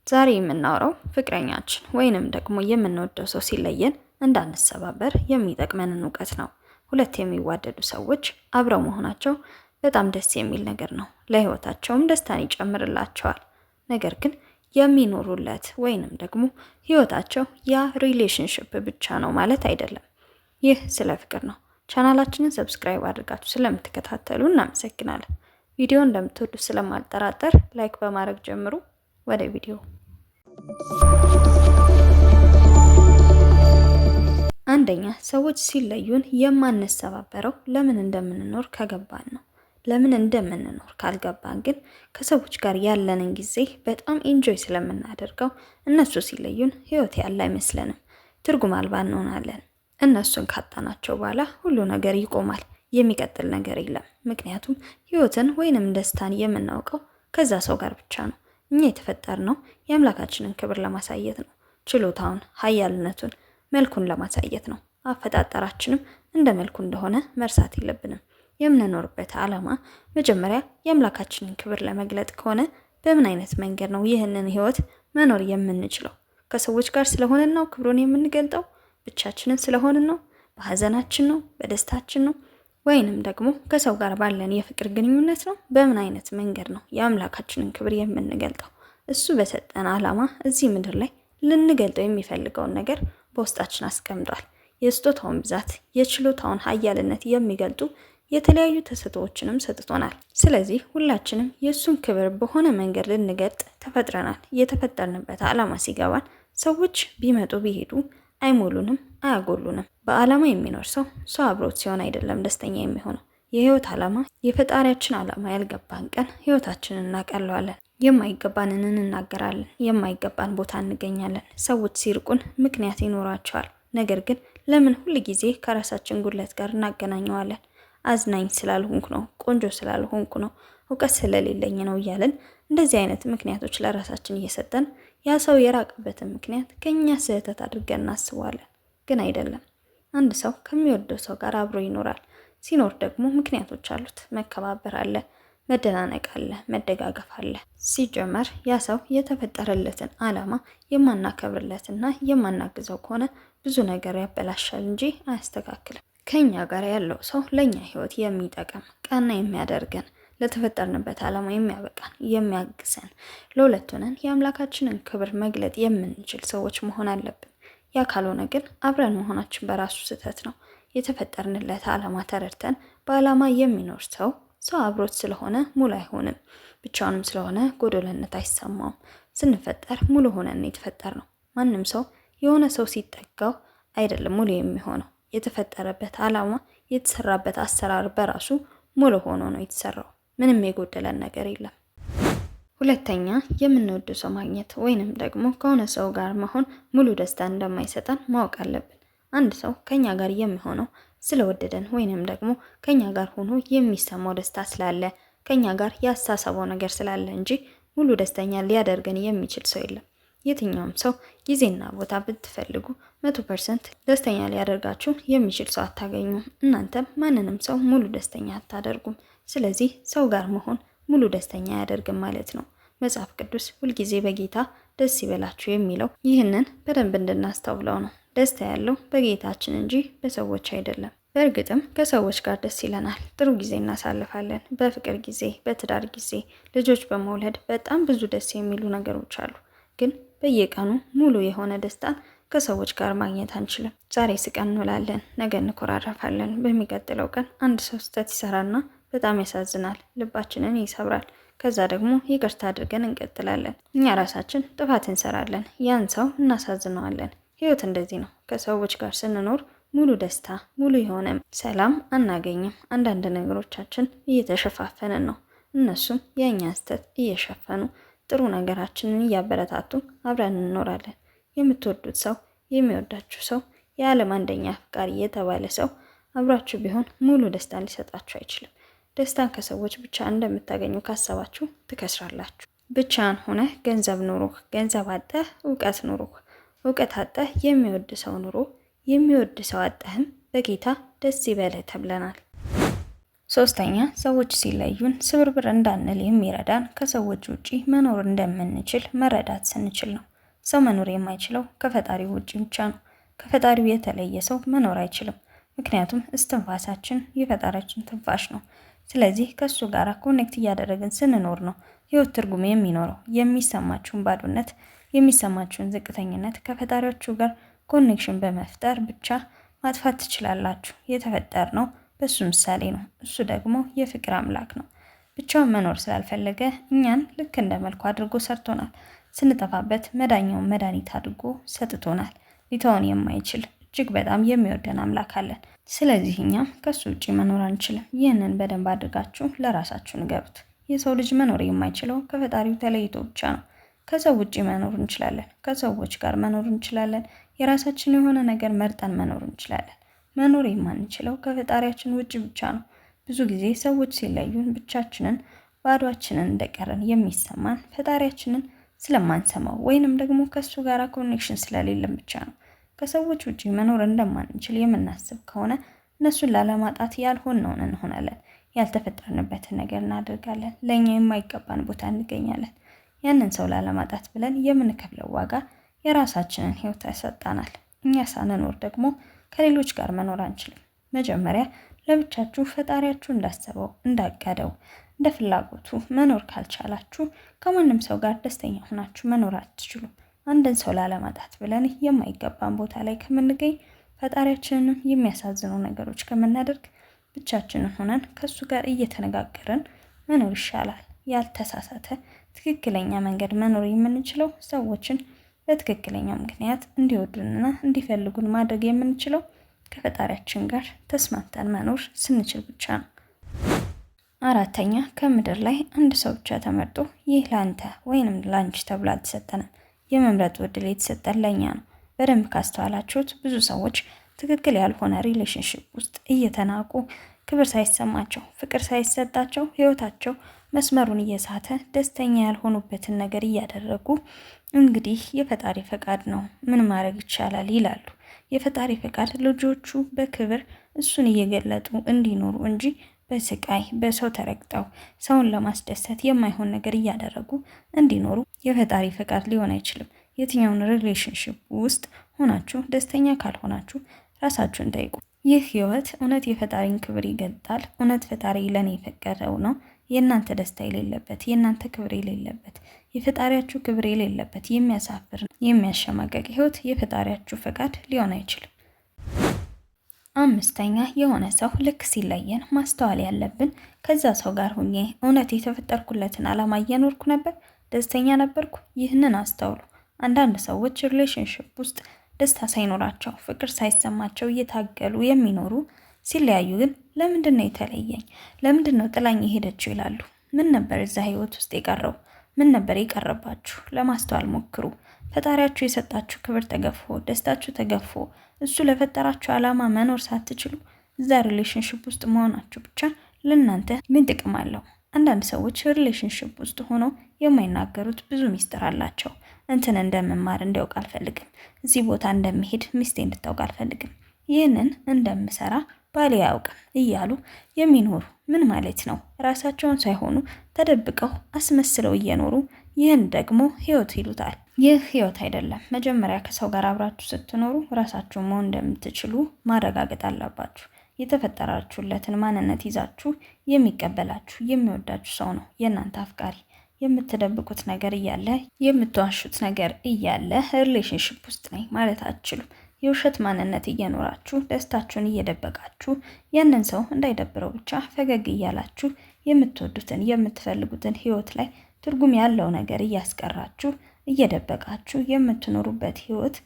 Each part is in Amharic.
ዛሬ የምናወራው ፍቅረኛችን ወይንም ደግሞ የምንወደው ሰው ሲለየን እንዳንሰባበር የሚጠቅመንን እውቀት ነው። ሁለት የሚዋደዱ ሰዎች አብረው መሆናቸው በጣም ደስ የሚል ነገር ነው። ለህይወታቸውም ደስታን ይጨምርላቸዋል። ነገር ግን የሚኖሩለት ወይንም ደግሞ ህይወታቸው ያ ሪሌሽንሽፕ ብቻ ነው ማለት አይደለም። ይህ ስለ ፍቅር ነው። ቻናላችንን ሰብስክራይብ አድርጋችሁ ስለምትከታተሉ እናመሰግናለን። ቪዲዮ እንደምትወዱ ስለማልጠራጠር ላይክ በማድረግ ጀምሩ። ወደ ቪዲዮ። አንደኛ፣ ሰዎች ሲለዩን የማንሰባበረው ለምን እንደምንኖር ከገባን ነው። ለምን እንደምንኖር ካልገባን ግን ከሰዎች ጋር ያለንን ጊዜ በጣም ኢንጆይ ስለምናደርገው እነሱ ሲለዩን ህይወት ያለ አይመስለንም። ትርጉም አልባ እንሆናለን። እነሱን ካጣናቸው በኋላ ሁሉ ነገር ይቆማል። የሚቀጥል ነገር የለም። ምክንያቱም ህይወትን ወይንም ደስታን የምናውቀው ከዛ ሰው ጋር ብቻ ነው። እኛ የተፈጠርነው የአምላካችንን ክብር ለማሳየት ነው። ችሎታውን፣ ኃያልነቱን፣ መልኩን ለማሳየት ነው። አፈጣጠራችንም እንደ መልኩ እንደሆነ መርሳት የለብንም። የምንኖርበት ዓላማ መጀመሪያ የአምላካችንን ክብር ለመግለጥ ከሆነ በምን አይነት መንገድ ነው ይህንን ህይወት መኖር የምንችለው? ከሰዎች ጋር ስለሆነን ነው ክብሩን የምንገልጠው? ብቻችንን ስለሆንን ነው? በሀዘናችን ነው? በደስታችን ነው? ወይንም ደግሞ ከሰው ጋር ባለን የፍቅር ግንኙነት ነው? በምን አይነት መንገድ ነው የአምላካችንን ክብር የምንገልጠው? እሱ በሰጠን ዓላማ እዚህ ምድር ላይ ልንገልጠው የሚፈልገውን ነገር በውስጣችን አስቀምጧል። የስጦታውን ብዛት፣ የችሎታውን ኃያልነት የሚገልጡ የተለያዩ ተሰጥኦዎችንም ሰጥቶናል። ስለዚህ ሁላችንም የእሱን ክብር በሆነ መንገድ ልንገልጥ ተፈጥረናል። የተፈጠርንበት ዓላማ ሲገባን ሰዎች ቢመጡ ቢሄዱ አይሞሉንም፣ አያጎሉንም። በዓላማ የሚኖር ሰው አብሮት ሲሆን አይደለም ደስተኛ የሚሆነው። የህይወት ዓላማ የፈጣሪያችን ዓላማ ያልገባን ቀን ህይወታችንን እናቀለዋለን። የማይገባንን እንናገራለን፣ የማይገባን ቦታ እንገኛለን። ሰዎች ሲርቁን ምክንያት ይኖራቸዋል። ነገር ግን ለምን ሁል ጊዜ ከራሳችን ጉድለት ጋር እናገናኘዋለን? አዝናኝ ስላልሆንኩ ነው፣ ቆንጆ ስላልሆንኩ ነው፣ እውቀት ስለሌለኝ ነው እያለን እንደዚህ አይነት ምክንያቶች ለራሳችን እየሰጠን ያ ሰው የራቀበትን ምክንያት ከኛ ስህተት አድርገን እናስባለን። ግን አይደለም። አንድ ሰው ከሚወደው ሰው ጋር አብሮ ይኖራል። ሲኖር ደግሞ ምክንያቶች አሉት። መከባበር አለ፣ መደናነቅ አለ፣ መደጋገፍ አለ። ሲጀመር ያ ሰው የተፈጠረለትን ዓላማ የማናከብርለትና የማናግዘው ከሆነ ብዙ ነገር ያበላሻል እንጂ አያስተካክልም። ከኛ ጋር ያለው ሰው ለኛ ህይወት የሚጠቅም ቀና የሚያደርገን ለተፈጠርንበት ዓላማ የሚያበቃን የሚያግዘን ለሁለት ሆነን የአምላካችንን ክብር መግለጥ የምንችል ሰዎች መሆን አለብን። ያ ካልሆነ ግን አብረን መሆናችን በራሱ ስህተት ነው። የተፈጠርንለት ዓላማ ተረድተን በዓላማ የሚኖር ሰው አብሮት ስለሆነ ሙሉ አይሆንም። ብቻውንም ስለሆነ ጎደለነት አይሰማውም። ስንፈጠር ሙሉ ሆነን የተፈጠርነው። ማንም ሰው የሆነ ሰው ሲጠጋው አይደለም ሙሉ የሚሆነው። የተፈጠረበት ዓላማ የተሰራበት አሰራር በራሱ ሙሉ ሆኖ ነው የተሰራው። ምንም የጎደለን ነገር የለም። ሁለተኛ፣ የምንወደው ሰው ማግኘት ወይንም ደግሞ ከሆነ ሰው ጋር መሆን ሙሉ ደስታ እንደማይሰጠን ማወቅ አለብን። አንድ ሰው ከኛ ጋር የሚሆነው ስለወደደን ወይንም ደግሞ ከኛ ጋር ሆኖ የሚሰማው ደስታ ስላለ፣ ከኛ ጋር ያሳሰበው ነገር ስላለ እንጂ ሙሉ ደስተኛ ሊያደርገን የሚችል ሰው የለም። የትኛውም ሰው ጊዜና ቦታ ብትፈልጉ 100% ደስተኛ ሊያደርጋችሁ የሚችል ሰው አታገኙም። እናንተም ማንንም ሰው ሙሉ ደስተኛ አታደርጉም። ስለዚህ ሰው ጋር መሆን ሙሉ ደስተኛ አያደርግም ማለት ነው። መጽሐፍ ቅዱስ ሁልጊዜ በጌታ ደስ ይበላችሁ የሚለው ይህንን በደንብ እንድናስተውለው ነው። ደስታ ያለው በጌታችን እንጂ በሰዎች አይደለም። በእርግጥም ከሰዎች ጋር ደስ ይለናል፣ ጥሩ ጊዜ እናሳልፋለን። በፍቅር ጊዜ፣ በትዳር ጊዜ፣ ልጆች በመውለድ በጣም ብዙ ደስ የሚሉ ነገሮች አሉ። ግን በየቀኑ ሙሉ የሆነ ደስታን ከሰዎች ጋር ማግኘት አንችልም። ዛሬ ስቀን እንውላለን፣ ነገ እንኮራረፋለን። በሚቀጥለው ቀን አንድ ሰው ስህተት ይሰራና በጣም ያሳዝናል፣ ልባችንን ይሰብራል። ከዛ ደግሞ ይቅርታ አድርገን እንቀጥላለን። እኛ ራሳችን ጥፋት እንሰራለን፣ ያን ሰው እናሳዝነዋለን። ህይወት እንደዚህ ነው። ከሰዎች ጋር ስንኖር ሙሉ ደስታ፣ ሙሉ የሆነ ሰላም አናገኝም። አንዳንድ ነገሮቻችን እየተሸፋፈንን ነው፣ እነሱም የእኛ ስህተት እየሸፈኑ ጥሩ ነገራችንን እያበረታቱ አብረን እንኖራለን። የምትወዱት ሰው፣ የሚወዳችሁ ሰው፣ የዓለም አንደኛ አፍቃሪ የተባለ ሰው አብራችሁ ቢሆን ሙሉ ደስታን ሊሰጣችሁ አይችልም። ደስታን ከሰዎች ብቻ እንደምታገኙ ካሰባችሁ ትከስራላችሁ። ብቻን ሆነህ ገንዘብ ኑሮህ፣ ገንዘብ አጠህ እውቀት ኑሮህ፣ እውቀት አጠህ የሚወድ ሰው ኑሮ፣ የሚወድ ሰው አጠህም በጌታ ደስ ይበልህ ተብለናል። ሶስተኛ ሰዎች ሲለዩን ስብርብር እንዳንል የሚረዳን ከሰዎች ውጪ መኖር እንደምንችል መረዳት ስንችል ነው። ሰው መኖር የማይችለው ከፈጣሪው ውጪ ብቻ ነው። ከፈጣሪው የተለየ ሰው መኖር አይችልም። ምክንያቱም እስትንፋሳችን የፈጣሪያችን ትንፋሽ ነው። ስለዚህ ከሱ ጋር ኮኔክት እያደረግን ስንኖር ነው ህይወት ትርጉም የሚኖረው። የሚሰማችሁን ባዶነት፣ የሚሰማችሁን ዝቅተኝነት ከፈጣሪያችሁ ጋር ኮኔክሽን በመፍጠር ብቻ ማጥፋት ትችላላችሁ። የተፈጠርነው በሱ ምሳሌ ነው። እሱ ደግሞ የፍቅር አምላክ ነው። ብቻውን መኖር ስላልፈለገ እኛን ልክ እንደ መልኩ አድርጎ ሰርቶናል። ስንጠፋበት መዳኛውን መድኃኒት አድርጎ ሰጥቶናል። ሊተውን የማይችል እጅግ በጣም የሚወደን አምላክ አለን። ስለዚህ እኛም ከሱ ውጪ መኖር አንችልም። ይህንን በደንብ አድርጋችሁ ለራሳችሁ ንገሩት። የሰው ልጅ መኖር የማይችለው ከፈጣሪው ተለይቶ ብቻ ነው። ከሰው ውጪ መኖር እንችላለን። ከሰዎች ጋር መኖር እንችላለን። የራሳችን የሆነ ነገር መርጠን መኖር እንችላለን። መኖር የማንችለው ከፈጣሪያችን ውጪ ብቻ ነው። ብዙ ጊዜ ሰዎች ሲለዩን ብቻችንን ባዷችንን እንደቀረን የሚሰማን ፈጣሪያችንን ስለማንሰማው ወይንም ደግሞ ከሱ ጋር ኮኔክሽን ስለሌለን ብቻ ነው። ከሰዎች ውጪ መኖር እንደማንችል የምናስብ ከሆነ እነሱን ላለማጣት ያልሆነውን እንሆናለን። ያልተፈጠርንበትን ነገር እናደርጋለን። ለእኛ የማይገባን ቦታ እንገኛለን። ያንን ሰው ላለማጣት ብለን የምንከፍለው ዋጋ የራሳችንን ህይወት ያሰጣናል። እኛ ሳንኖር ደግሞ ከሌሎች ጋር መኖር አንችልም። መጀመሪያ ለብቻችሁ ፈጣሪያችሁ እንዳሰበው እንዳቀደው እንደ ፍላጎቱ መኖር ካልቻላችሁ ከማንም ሰው ጋር ደስተኛ ሆናችሁ መኖር አትችሉም። አንድን ሰው ላለማጣት ብለን የማይገባን ቦታ ላይ ከምንገኝ ፈጣሪያችንን የሚያሳዝኑ ነገሮች ከምናደርግ ብቻችንን ሆነን ከሱ ጋር እየተነጋገርን መኖር ይሻላል። ያልተሳሳተ ትክክለኛ መንገድ መኖር የምንችለው ሰዎችን በትክክለኛው ምክንያት እንዲወዱንና እንዲፈልጉን ማድረግ የምንችለው ከፈጣሪያችን ጋር ተስማምተን መኖር ስንችል ብቻ ነው። አራተኛ ከምድር ላይ አንድ ሰው ብቻ ተመርጦ ይህ ላንተ ወይንም ላንቺ ተብሎ አልተሰጠንም። የመምረጥ ዕድል የተሰጠን ለኛ ነው። በደንብ ካስተዋላችሁት ብዙ ሰዎች ትክክል ያልሆነ ሪሌሽንሽፕ ውስጥ እየተናቁ ክብር ሳይሰማቸው ፍቅር ሳይሰጣቸው ህይወታቸው መስመሩን እየሳተ ደስተኛ ያልሆኑበትን ነገር እያደረጉ እንግዲህ የፈጣሪ ፈቃድ ነው ምን ማድረግ ይቻላል ይላሉ። የፈጣሪ ፈቃድ ልጆቹ በክብር እሱን እየገለጡ እንዲኖሩ እንጂ በስቃይ በሰው ተረግጠው ሰውን ለማስደሰት የማይሆን ነገር እያደረጉ እንዲኖሩ የፈጣሪ ፈቃድ ሊሆን አይችልም። የትኛውን ሪሌሽንሽፕ ውስጥ ሆናችሁ ደስተኛ ካልሆናችሁ ራሳችሁን ጠይቁ። ይህ ህይወት እውነት የፈጣሪን ክብር ይገልጣል? እውነት ፈጣሪ ለኔ የፈቀደው ነው? የእናንተ ደስታ የሌለበት፣ የእናንተ ክብር የሌለበት፣ የፈጣሪያችሁ ክብር የሌለበት የሚያሳፍር የሚያሸማቀቅ ህይወት የፈጣሪያችሁ ፈቃድ ሊሆን አይችልም። አምስተኛ የሆነ ሰው ልክ ሲለየን ማስተዋል ያለብን ከዛ ሰው ጋር ሆኜ እውነት የተፈጠርኩለትን ዓላማ እየኖርኩ ነበር? ደስተኛ ነበርኩ? ይህንን አስተውሉ። አንዳንድ ሰዎች ሪሌሽንሽፕ ውስጥ ደስታ ሳይኖራቸው ፍቅር ሳይሰማቸው እየታገሉ የሚኖሩ ሲለያዩ ግን ለምንድን ነው የተለየኝ? ለምንድን ነው ጥላኝ የሄደችው ይላሉ። ምን ነበር እዛ ህይወት ውስጥ የቀረው? ምን ነበር የቀረባችሁ? ለማስተዋል ሞክሩ። ፈጣሪያችሁ የሰጣችሁ ክብር ተገፎ፣ ደስታችሁ ተገፎ፣ እሱ ለፈጠራችሁ ዓላማ መኖር ሳትችሉ እዛ ሪሌሽንሽፕ ውስጥ መሆናችሁ ብቻ ለእናንተ ምን ጥቅም አለው? አንዳንድ ሰዎች ሪሌሽንሽፕ ውስጥ ሆነው የማይናገሩት ብዙ ሚስጥር አላቸው። እንትን እንደምማር እንዲያውቅ አልፈልግም፣ እዚህ ቦታ እንደምሄድ ሚስቴ እንድታውቅ አልፈልግም፣ ይህንን እንደምሰራ ባሌ አያውቅም እያሉ የሚኖሩ ምን ማለት ነው? ራሳቸውን ሳይሆኑ ተደብቀው አስመስለው እየኖሩ ይህን ደግሞ ህይወት ይሉታል። ይህ ህይወት አይደለም። መጀመሪያ ከሰው ጋር አብራችሁ ስትኖሩ ራሳችሁ መሆን እንደምትችሉ ማረጋገጥ አለባችሁ። የተፈጠራችሁለትን ማንነት ይዛችሁ የሚቀበላችሁ የሚወዳችሁ ሰው ነው የእናንተ አፍቃሪ። የምትደብቁት ነገር እያለ የምትዋሹት ነገር እያለ ሪሌሽንሽፕ ውስጥ ነኝ ማለት አትችሉም። የውሸት ማንነት እየኖራችሁ ደስታችሁን እየደበቃችሁ ያንን ሰው እንዳይደብረው ብቻ ፈገግ እያላችሁ የምትወዱትን የምትፈልጉትን ህይወት ላይ ትርጉም ያለው ነገር እያስቀራችሁ እየደበቃችሁ የምትኖሩበት ህይወት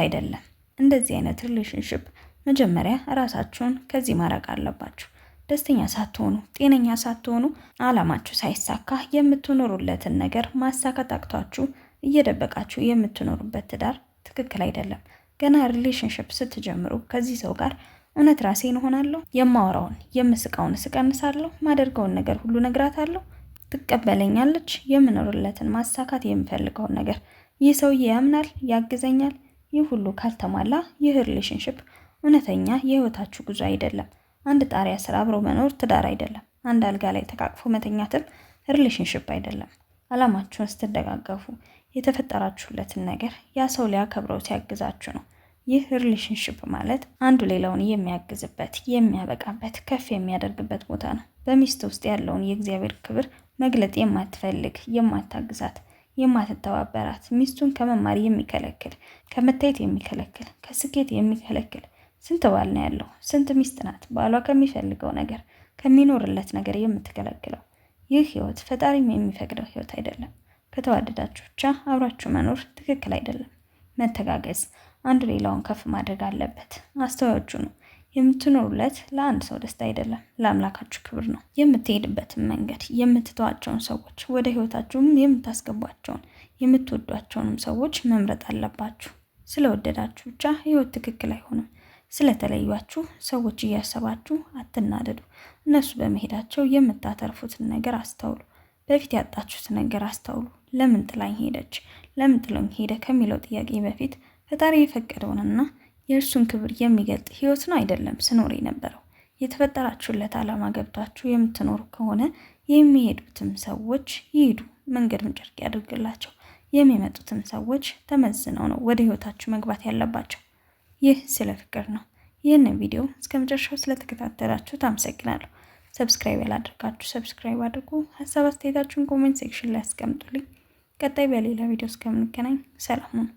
አይደለም። እንደዚህ አይነት ሪሌሽንሽፕ መጀመሪያ ራሳችሁን ከዚህ ማራቅ አለባችሁ። ደስተኛ ሳትሆኑ ጤነኛ ሳትሆኑ አላማችሁ ሳይሳካ የምትኖሩለትን ነገር ማሳካት አቅቷችሁ እየደበቃችሁ የምትኖሩበት ትዳር ትክክል አይደለም። ገና ሪሌሽንሽፕ ስትጀምሩ ከዚህ ሰው ጋር እውነት ራሴን እሆናለሁ፣ የማወራውን የምስቃውን እቀንሳለሁ፣ ማደርገውን ነገር ሁሉ ነግራታለሁ፣ ትቀበለኛለች፣ የምኖርለትን ማሳካት የምፈልገውን ነገር ይህ ሰውዬ ያምናል፣ ያግዘኛል። ይህ ሁሉ ካልተሟላ ይህ ሪሌሽንሽፕ እውነተኛ የህይወታችሁ ጉዞ አይደለም። አንድ ጣሪያ ስር አብሮ መኖር ትዳር አይደለም። አንድ አልጋ ላይ ተቃቅፎ መተኛትም ሪሌሽንሽፕ አይደለም። አላማችሁን ስትደጋገፉ የተፈጠራችሁለትን ነገር ያ ሰው ሊያከብረው ሲያግዛችሁ ነው። ይህ ሪሌሽንሽፕ ማለት አንዱ ሌላውን የሚያግዝበት፣ የሚያበቃበት፣ ከፍ የሚያደርግበት ቦታ ነው። በሚስት ውስጥ ያለውን የእግዚአብሔር ክብር መግለጥ የማትፈልግ፣ የማታግዛት፣ የማትተባበራት፣ ሚስቱን ከመማር የሚከለክል፣ ከመታየት የሚከለክል፣ ከስኬት የሚከለክል ስንት ባል ነው ያለው? ስንት ሚስት ናት ባሏ ከሚፈልገው ነገር ከሚኖርለት ነገር የምትከለክለው? ይህ ህይወት ፈጣሪም የሚፈቅደው ህይወት አይደለም። ከተዋደዳችሁ ብቻ አብራችሁ መኖር ትክክል አይደለም። መተጋገዝ፣ አንዱ ሌላውን ከፍ ማድረግ አለበት። አስተዋዮቹ ነው። የምትኖሩለት ለአንድ ሰው ደስታ አይደለም፣ ለአምላካችሁ ክብር ነው። የምትሄድበትን መንገድ፣ የምትተዋቸውን ሰዎች፣ ወደ ህይወታችሁም የምታስገቧቸውን የምትወዷቸውንም ሰዎች መምረጥ አለባችሁ። ስለወደዳችሁ ብቻ ህይወት ትክክል አይሆንም። ስለተለያችሁ ሰዎች እያሰባችሁ አትናደዱ። እነሱ በመሄዳቸው የምታተርፉትን ነገር አስተውሉ። በፊት ያጣችሁትን ነገር አስተውሉ። ለምን ጥላኝ ሄደች፣ ለምን ጥሎኝ ሄደ ከሚለው ጥያቄ በፊት ፈጣሪ የፈቀደውንና የእርሱን ክብር የሚገልጥ ህይወት ነው አይደለም ስኖር የነበረው። የተፈጠራችሁለት ዓላማ ገብቷችሁ የምትኖሩ ከሆነ የሚሄዱትም ሰዎች ይሄዱ፣ መንገዱን ጨርቅ ያድርግላቸው። የሚመጡትም ሰዎች ተመዝነው ነው ወደ ህይወታችሁ መግባት ያለባቸው። ይህ ስለ ፍቅር ነው። ይህንን ቪዲዮ እስከ መጨረሻው ስለተከታተላችሁ አመሰግናለሁ። ሰብስክራይብ ያላደረጋችሁ ሰብስክራይብ አድርጉ። ሀሳብ አስተያየታችሁን ኮሜንት ሴክሽን ላይ አስቀምጡልኝ። ቀጣይ በሌላ ቪዲዮ እስከምንገናኝ ሰላም ሁኑ።